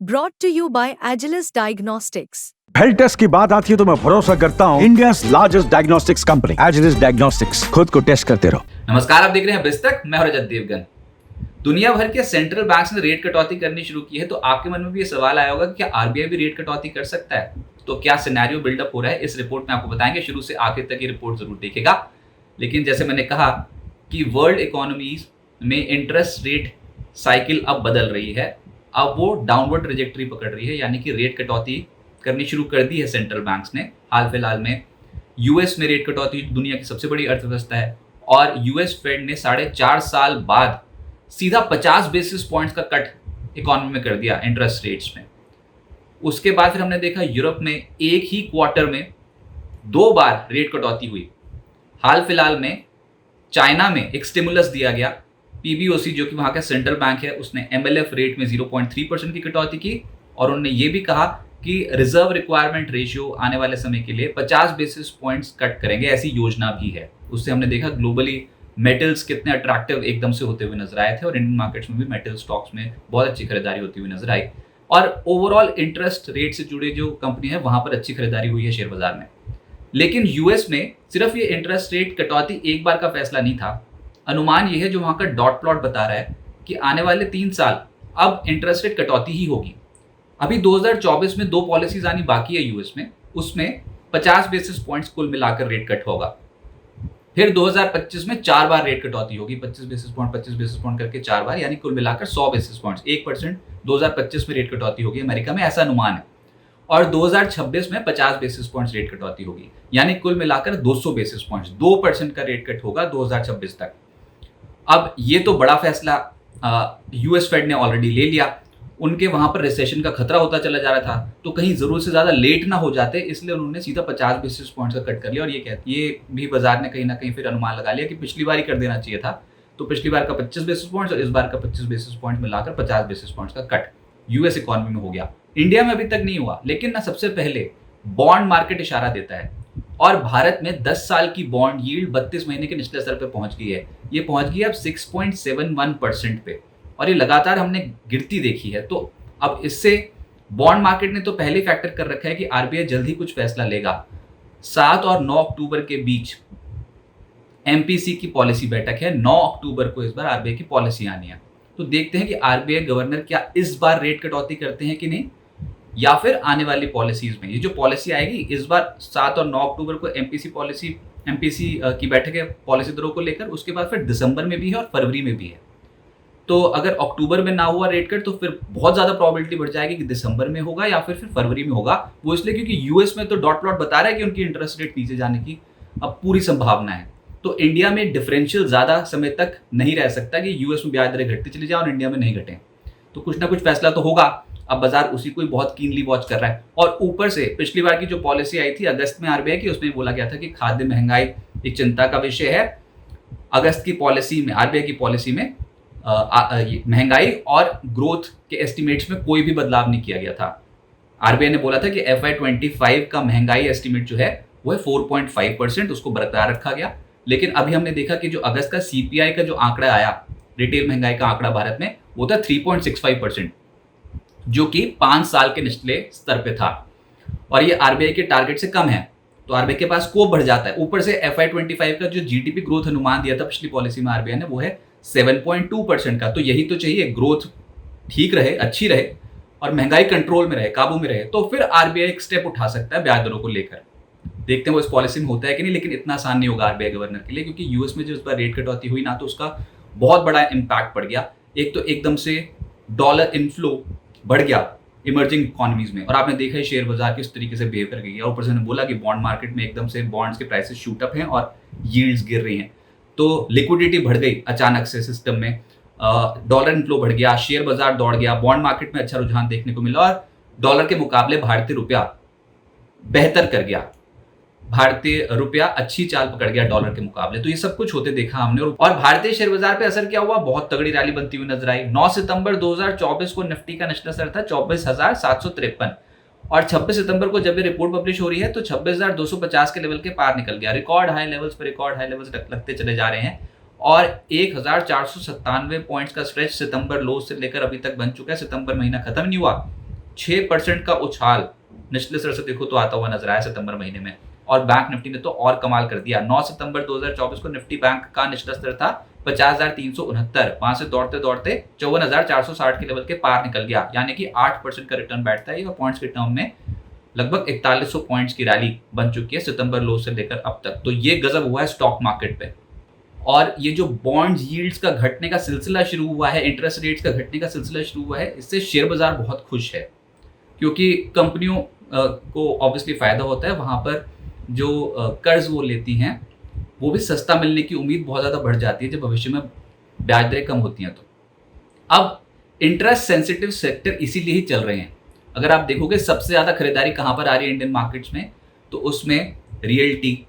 brought to you by Agilus Diagnostics. Health test की बात आती है तो मैं भरोसा करता हूँ India's largest diagnostics company Agilus diagnostics. खुद को टेस्ट करते रहो। नमस्कार, आप देख रहे हैं बिस्तक। मैं हूं रजत देवगन। दुनिया भर के सेंट्रल बैंक्स ने रेट कटौती करनी शुरू की है, तो आपके मन में भी ये सवाल आया होगा कि क्या आरबीआई भी रेट कटौती कर सकता है? तो क्या सिनेरियो बिल्डअप हो रहा है, इस रिपोर्ट में आपको बताएंगे। शुरू से आखिर तक ये रिपोर्ट जरूर देखेगा। लेकिन जैसे मैंने कहा कि वर्ल्ड इकोनॉमीज में इंटरेस्ट रेट साइकिल अब बदल रही है। अब वो डाउनवर्ड ट्रेजेक्टरी पकड़ रही है, यानी कि रेट कटौती करनी शुरू कर दी है सेंट्रल बैंक्स ने। हाल फिलहाल में यूएस में रेट कटौती, दुनिया की सबसे बड़ी अर्थव्यवस्था है, और यूएस फेड ने 4.5 साल बाद सीधा 50 बेसिस पॉइंट्स का कट इकोनॉमी में कर दिया इंटरेस्ट रेट्स में। उसके बाद फिर हमने देखा यूरोप में एक ही क्वार्टर में 2 बार रेट कटौती हुई। हाल फिलहाल में चाइना में एक स्टिमुलस दिया गया, पीबीओसी जो कि वहाँ का सेंट्रल बैंक है, उसने एमएलएफ रेट में 0.3% की कटौती की, और उन्होंने ये भी कहा कि रिजर्व रिक्वायरमेंट रेशियो आने वाले समय के लिए 50 बेसिस पॉइंट्स कट करेंगे, ऐसी योजना भी है। उससे हमने देखा ग्लोबली मेटल्स कितने अट्रैक्टिव एकदम से होते हुए नजर आए थे, और इंडियन मार्केट्स में भी मेटल स्टॉक्स में बहुत अच्छी खरीदारी होती हुई नजर आई, और ओवरऑल इंटरेस्ट रेट से जुड़े जो कंपनी है वहां पर अच्छी खरीदारी हुई है शेयर बाजार में। लेकिन यूएस में सिर्फ ये इंटरेस्ट रेट कटौती एक बार का फैसला नहीं था। अनुमान ये है, जो वहां का डॉट प्लॉट बता रहा है कि आने वाले 3 साल अब इंटरेस्ट रेट कटौती ही होगी। अभी 2024 में 2 पॉलिसीज आनी बाकी है यूएस में, उसमें 50 बेसिस पॉइंट्स कुल मिलाकर रेट कट होगा। फिर 2025 में 4 बार रेट कटौती होगी, 25 बेसिस पॉइंट करके 4 बार, यानी कुल मिलाकर 100 बेसिस पॉइंट्स, 1% 2025 में रेट कटौती होगी अमेरिका में, ऐसा अनुमान है। और 2026 में 50 बेसिस पॉइंट्स रेट कटौती होगी, यानी कुल मिलाकर 200 बेसिस पॉइंट्स, 2% का रेट कट होगा 2026 तक। अब ये तो बड़ा फैसला यूएस फेड ने ऑलरेडी ले लिया। उनके वहां पर रिसेशन का खतरा होता चला जा रहा था, तो कहीं जरूरत से ज्यादा लेट ना हो जाते, इसलिए उन्होंने सीधा 50 बेसिस पॉइंट्स का कट कर लिया। और ये भी बाजार ने कहीं ना कहीं फिर अनुमान लगा लिया कि पिछली बार ही कर देना चाहिए था, तो पिछली बार का 25 बेसिस पॉइंट्स और इस बार का 25 बेसिस पॉइंट मिलाकर 50 बेसिस पॉइंट्स का कट यूएस इकोनॉमी में हो गया। इंडिया में अभी तक नहीं हुआ, लेकिन ना सबसे पहले बॉन्ड मार्केट इशारा देता है, और भारत में 10 साल की बॉन्ड यील्ड 32 महीने के निचले स्तर पे पहुंच गई है। ये पहुंच गई अब 6.71% पे, और ये लगातार हमने गिरती देखी है। तो अब इससे बॉन्ड मार्केट ने तो पहले फैक्टर कर रखा है कि आरबीआई जल्द ही कुछ फैसला लेगा। 7 और 9 अक्टूबर के बीच एमपीसी की पॉलिसी बैठक है। 9 अक्टूबर को इस बार आरबीआई की पॉलिसी आनी है, तो देखते हैं कि आरबीआई गवर्नर क्या इस बार रेट कटौती करते हैं कि नहीं, या फिर आने वाली पॉलिसीज में। ये जो पॉलिसी आएगी इस बार 7 और 9 अक्टूबर को एमपीसी की बैठक है पॉलिसी दरों को लेकर, उसके बाद फिर दिसंबर में भी है और फरवरी में भी है। तो अगर अक्टूबर में ना हुआ रेट कट, तो फिर बहुत ज्यादा प्रोबेबिलिटी बढ़ जाएगी कि दिसंबर में होगा या फिर फरवरी में होगा। वो इसलिए क्योंकि यूएस में तो डॉट प्लॉट बता रहा है कि उनकी इंटरेस्ट रेट नीचे जाने की अब पूरी संभावना है। तो इंडिया में डिफरेंशियल ज्यादा समय तक नहीं रह सकता कि यूएस में ब्याज दरें घटती चली जाए और इंडिया में नहीं घटे। तो कुछ ना कुछ फैसला तो होगा। अब बाजार उसी को बहुत कीनली वॉच कर रहा है। और ऊपर से पिछली बार की जो पॉलिसी आई थी अगस्त में आरबीआई की, उसमें बोला गया था कि खाद्य महंगाई एक चिंता का विषय है। अगस्त की पॉलिसी में, आरबीआई की पॉलिसी में महंगाई और ग्रोथ के एस्टिमेट्स में कोई भी बदलाव नहीं किया गया था। आरबीआई ने बोला था कि FY25 का महंगाई एस्टिमेट जो है वो है 4.5%, उसको बरकरार रखा गया। लेकिन अभी हमने देखा कि जो अगस्त का सीपीआई का जो आंकड़ा आया, रिटेल महंगाई का आंकड़ा भारत में, वो था 3.65%, जो कि 5 साल के निचले स्तर पे था, और ये आरबीआई के टारगेट से कम है। तो आरबीआई के पास स्कोप बढ़ जाता है। ऊपर से FY25 का जो जीडीपी ग्रोथ अनुमान दिया था पिछली पॉलिसी में आरबीआई ने, वो है 7.2% का। तो यही तो चाहिए, ग्रोथ ठीक रहे, अच्छी रहे, और महंगाई कंट्रोल में रहे, काबू में रहे, तो फिर आरबीआई एक स्टेप उठा सकता है ब्याज दरों को लेकर। देखते हैं वो इस पॉलिसी में होता है कि नहीं, लेकिन इतना आसान नहीं होगा आरबीआई गवर्नर के लिए, क्योंकि यूएस में जो इस बार रेट कटौती हुई ना, तो उसका बहुत बड़ा इम्पैक्ट पड़ गया। एक तो एकदम से डॉलर इनफ्लो बढ़ गया इमर्जिंग इकोनॉमीज में, और आपने देखा है शेयर बाजार किस तरीके से बिहेव कर गया। ऊपर से मैंने बोला कि बॉन्ड मार्केट में एकदम से बॉन्ड्स के प्राइसेस शूट अप हैं और यील्ड्स गिर रही हैं, तो लिक्विडिटी बढ़ गई अचानक से सिस्टम में, डॉलर इनफ्लो बढ़ गया, शेयर बाजार दौड़ गया, बॉन्ड मार्केट में अच्छा रुझान देखने को मिला, और डॉलर के मुकाबले भारतीय रुपया बेहतर कर गया। भारतीय रुपया अच्छी चाल पकड़ गया डॉलर के मुकाबले। तो ये सब कुछ होते देखा हमने। और भारतीय शेयर बाजार पे असर क्या हुआ, बहुत तगड़ी रैली बनती हुई नजर आई। 9 सितंबर 2024 को निफ्टी का निचला स्तर था 24,753, और 26 सितंबर को जब ये रिपोर्ट पब्लिश हो रही है तो 26,250 के लेवल के पार निकल गया। रिकॉर्ड हाई लेवल्स पर रिकॉर्ड हाई लेवल्स लगते चले जा रहे हैं, और 1497 पॉइंट्स का स्ट्रेच सितंबर लो से लेकर अभी तक बन चुका है। सितंबर महीना खत्म नहीं हुआ, 6% का उछाल निचले स्तर से देखो तो आता हुआ नजर आया सितंबर महीने में। और बैंक निफ्टी ने तो और कमाल कर दिया। 9 सितंबर 2024 को निफ्टी बैंक का निचला स्तर था 50,369, वहां से दौड़ते दौड़ते 54,460 के लेवल के पार निकल गया, यानी कि 8% का रिटर्न बैठता है और पॉइंट्स के टर्म में लगभग 4100 पॉइंट्स की रैली बन चुकी है सितंबर लो से लेकर अब तक। तो ये गजब हुआ है स्टॉक मार्केट पे। और ये जो बॉन्ड यील्ड्स का घटने का सिलसिला शुरू हुआ है, इंटरेस्ट रेट्स का घटने का सिलसिला शुरू हुआ है, इससे शेयर बाजार बहुत खुश है, क्योंकि कंपनियों को ऑब्वियसली फायदा होता है। वहां पर जो कर्ज वो लेती हैं वो भी सस्ता मिलने की उम्मीद बहुत ज़्यादा बढ़ जाती है जब भविष्य में ब्याज दरें कम होती हैं। तो अब इंटरेस्ट सेंसिटिव सेक्टर इसीलिए ही चल रहे हैं। अगर आप देखोगे सबसे ज़्यादा खरीदारी कहाँ पर आ रही है इंडियन मार्केट्स में, तो उसमें रियल्टी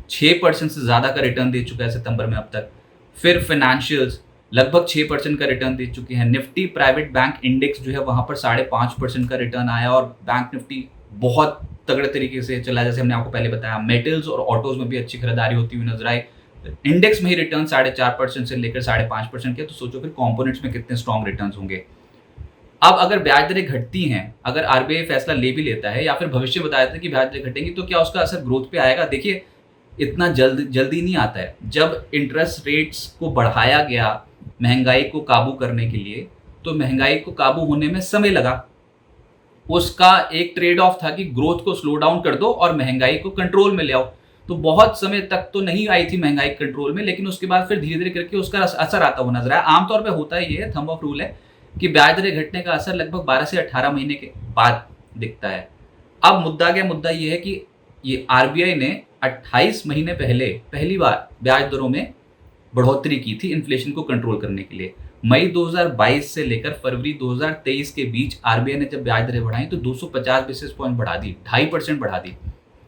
6% से ज़्यादा का रिटर्न दे चुका है सितंबर में अब तक। फिर फाइनेंशियल्स लगभग 6% का रिटर्न दे चुके हैं। निफ्टी प्राइवेट बैंक इंडेक्स जो है वहाँ पर 5.5% का रिटर्न आया और बैंक निफ्टी बहुत तगड़े तरीके से चला, जैसे हमने आपको पहले बताया। मेटल्स और ऑटोज में भी अच्छी खरीदारी होती हुई नजर आई। इंडेक्स में ही रिटर्न 4.5% से लेकर 5.5% के, तो सोचो फिर कंपोनेंट्स में कितने स्ट्रॉन्ग रिटर्न होंगे। अब अगर ब्याज दरें घटती हैं, अगर आरबीआई फैसला ले भी लेता है या फिर भविष्य में बताया था कि ब्याज दरें घटेंगी, तो क्या उसका असर ग्रोथ पे आएगा? देखिए, इतना जल्दी नहीं आता है। जब इंटरेस्ट रेट्स को बढ़ाया गया महंगाई को काबू करने के लिए, तो महंगाई को काबू होने में समय लगा। उसका एक ट्रेड ऑफ था कि ग्रोथ को स्लो डाउन कर दो और महंगाई को कंट्रोल में ले आओ। तो बहुत समय तक तो नहीं आई थी महंगाई कंट्रोल में, लेकिन उसके बाद फिर धीरे धीरे करके उसका असर आता हुआ नजर आया। आमतौर पे होता ही है, थंब ऑफ रूल है कि ब्याज दरें घटने का असर लगभग 12 से 18 महीने के बाद दिखता है। अब मुद्दा ये है कि ये आरबीआई ने 28 महीने पहले पहली बार ब्याज दरों में बढ़ोतरी की थी इन्फ्लेशन को कंट्रोल करने के लिए। मई 2022 से लेकर फरवरी 2023 के बीच आरबीआई ने जब ब्याज दरें बढ़ाई तो 250 बेसिस पॉइंट बढ़ा दी, 2.5% बढ़ा दी।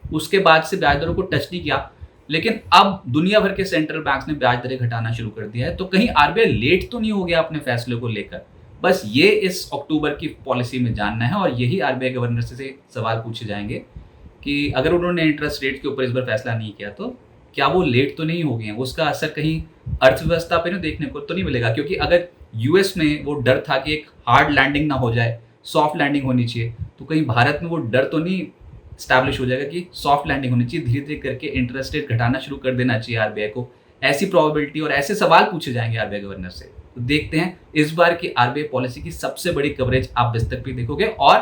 उसके बाद से ब्याज दरों को टच नहीं किया। लेकिन अब दुनिया भर के सेंट्रल बैंक्स ने ब्याज दरें घटाना शुरू कर दिया है। तो कहीं आरबीआई लेट तो नहीं हो गया अपने फैसले को लेकर? बस ये इस अक्टूबर की पॉलिसी में जानना है और यही आरबीआई गवर्नर से सवाल पूछे जाएंगे कि अगर उन्होंने इंटरेस्ट रेट के ऊपर इस बार फैसला नहीं किया तो क्या वो लेट तो नहीं हो गए हैं? उसका असर कहीं अर्थव्यवस्था पे ना देखने को तो नहीं मिलेगा? क्योंकि अगर यूएस में वो डर था कि एक हार्ड लैंडिंग ना हो जाए, सॉफ्ट लैंडिंग होनी चाहिए, तो कहीं भारत में वो डर तो नहीं स्टैब्लिश हो जाएगा कि सॉफ्ट लैंडिंग होनी चाहिए? धीरे धीरे करके इंटरेस्ट रेट घटाना शुरू कर देना चाहिए आरबीआई को। ऐसी प्रोबेबिलिटी और ऐसे सवाल पूछे जाएंगे आरबीआई गवर्नर से। तो देखते हैं इस बार की आरबीआई पॉलिसी की सबसे बड़ी कवरेज आप बिस्तक पे देखोगे और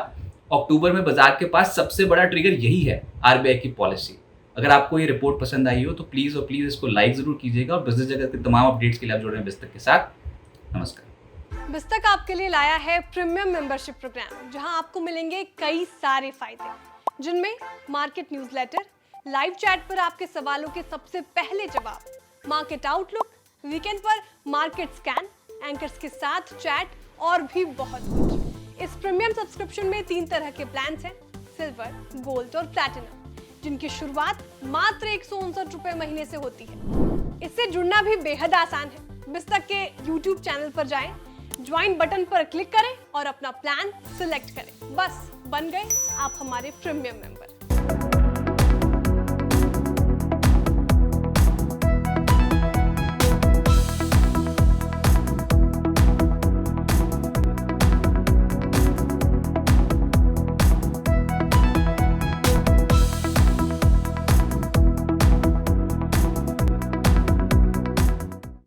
अक्टूबर में बाजार के पास सबसे बड़ा ट्रिगर यही है, आरबीआई की पॉलिसी। अगर आपको ये रिपोर्ट पसंद आई हो तो प्लीज़ और प्लीज़ इसको लाइक ज़रूर कीजिएगा और बिजनेस जगत के तमाम अपडेट्स के लिए आप जुड़ रहे हैं बिस्तक के साथ। नमस्कार। बिस्तक आपके लिए लाया है प्रीमियम मेंबरशिप प्रोग्राम, जहां आपको मिलेंगे कई सारे फायदे, जिनमें मार्केट न्यूज़लेटर, लाइव चैट पर आपके सवालों के सबसे पहले जवाब, मार्केट आउटलुक, वीकेंड पर मार्केट स्कैन, एंकर्स के साथ चैट और भी बहुत कुछ। इस प्रीमियम सब्सक्रिप्शन में 3 तरह के प्लान्स हैं, सिल्वर, गोल्ड और प्लैटिनम, जिनकी शुरुआत मात्र 159 रुपए महीने से होती है। इससे जुड़ना भी बेहद आसान है। बिस्तक के YouTube चैनल पर जाएं, ज्वाइन बटन पर क्लिक करें और अपना प्लान सिलेक्ट करें। बस बन गए आप हमारे प्रीमियम मेंबर।